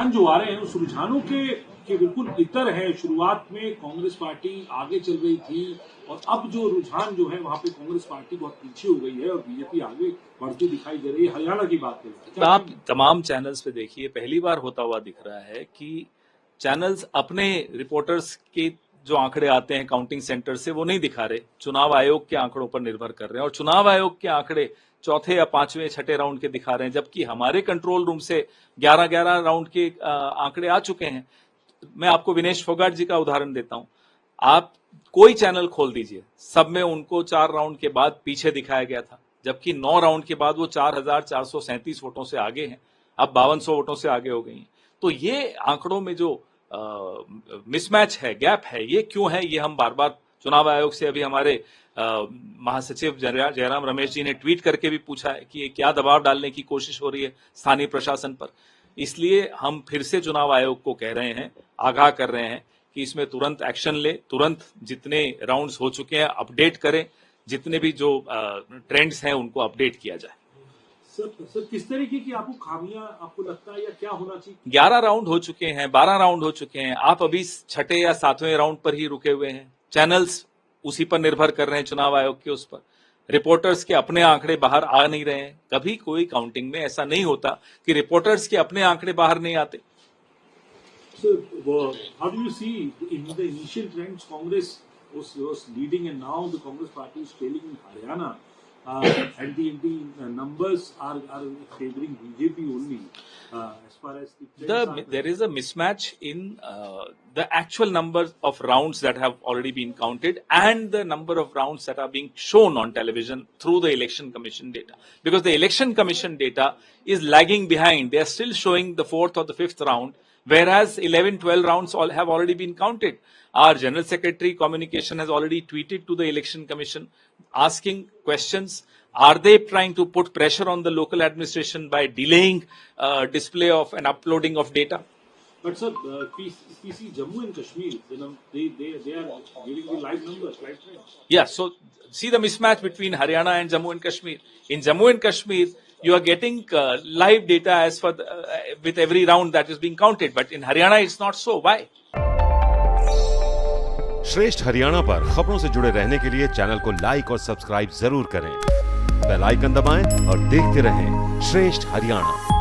रुझान जो आ रहे हैं उस रुझानों के बिल्कुल इतर है। शुरुआत में कांग्रेस पार्टी आगे चल रही थी और अब जो रुझान जो है वहां पे कांग्रेस पार्टी बहुत पीछे हो गई है और बीजेपी आगे बढ़ती दिखाई दे रही है। हरियाणा की बात करें, आप तमाम चैनल्स पे देखिए, पहली बार होता हुआ दिख रहा है कि चैनल्स अपने रिपोर्टर्स के जो आंकड़े आते हैं काउंटिंग सेंटर से वो नहीं दिखा रहे, चुनाव आयोग के आंकड़ों पर निर्भर कर रहे हैं और चुनाव आयोग के आंकड़े चौथे या पांचवें छठे राउंड के दिखा रहे हैं, जबकि हमारे कंट्रोल रूम से 11-11 राउंड के आंकड़े आ चुके हैं। मैं आपको विनेश फोगाट जी का उदाहरण देता हूं। आप कोई चैनल खोल दीजिए, सब में उनको 4 राउंड के बाद पीछे दिखाया गया था, जबकि 9 राउंड के बाद वो 4,437 वोटों से आगे हैं, अब 5200 वोटों से आगे हो गई हैं। तो ये आंकड़ों में जो मिसमैच है, गैप है, ये क्यों है, ये हम बार बार चुनाव आयोग से, अभी हमारे महासचिव जयराम रमेश जी ने ट्वीट करके भी पूछा है कि ये क्या दबाव डालने की कोशिश हो रही है स्थानीय प्रशासन पर। इसलिए हम फिर से चुनाव आयोग को कह रहे हैं, आगाह कर रहे हैं कि इसमें तुरंत एक्शन ले, तुरंत जितने राउंड्स हो चुके हैं अपडेट करें, जितने भी जो ट्रेंड्स हैं उनको अपडेट किया जाए। सर किस तरीके की आपको खामियां आपको लगता है या क्या होना चाहिए? 11 राउंड हो चुके हैं, 12 राउंड हो चुके हैं, आप अभी छठे या सातवें राउंड पर ही रुके हुए हैं। चैनल्स उसी पर निर्भर कर रहे हैं, चुनाव आयोग के उस पर। रिपोर्टर्स के अपने आंकड़े बाहर आ नहीं रहे हैं। कभी कोई काउंटिंग में ऐसा नहीं होता कि रिपोर्टर्स के अपने आंकड़े बाहर नहीं आते। So, how do you see in the initial trends? Congress was leading, and now the Congress party is trailing in Haryana, and the numbers are favoring BJP only. As far as there is a mismatch in the actual number of rounds that have already been counted and the number of rounds that are being shown on television through the election commission data, because the election commission data is lagging behind. They are still showing the 4th or the 5th round, whereas 11-12 rounds have already been counted. Our General Secretary Communication has already tweeted to the Election Commission asking questions. Are they trying to put pressure on the local administration by delaying display of and uploading of data? But sir, we see Jammu and Kashmir, they are giving the live numbers, live trends. Yeah, so see the mismatch between Haryana and Jammu and Kashmir. In Jammu and Kashmir, you are getting live data as for with every round that is being counted, but in Haryana it's not so. Why? श्रेष्ठ हरियाणा पर खबरों से जुड़े रहने के लिए channel को like और सब्सक्राइब जरूर करें। बेल आइकन दबाएं और देखते रहें श्रेष्ठ हरियाणा।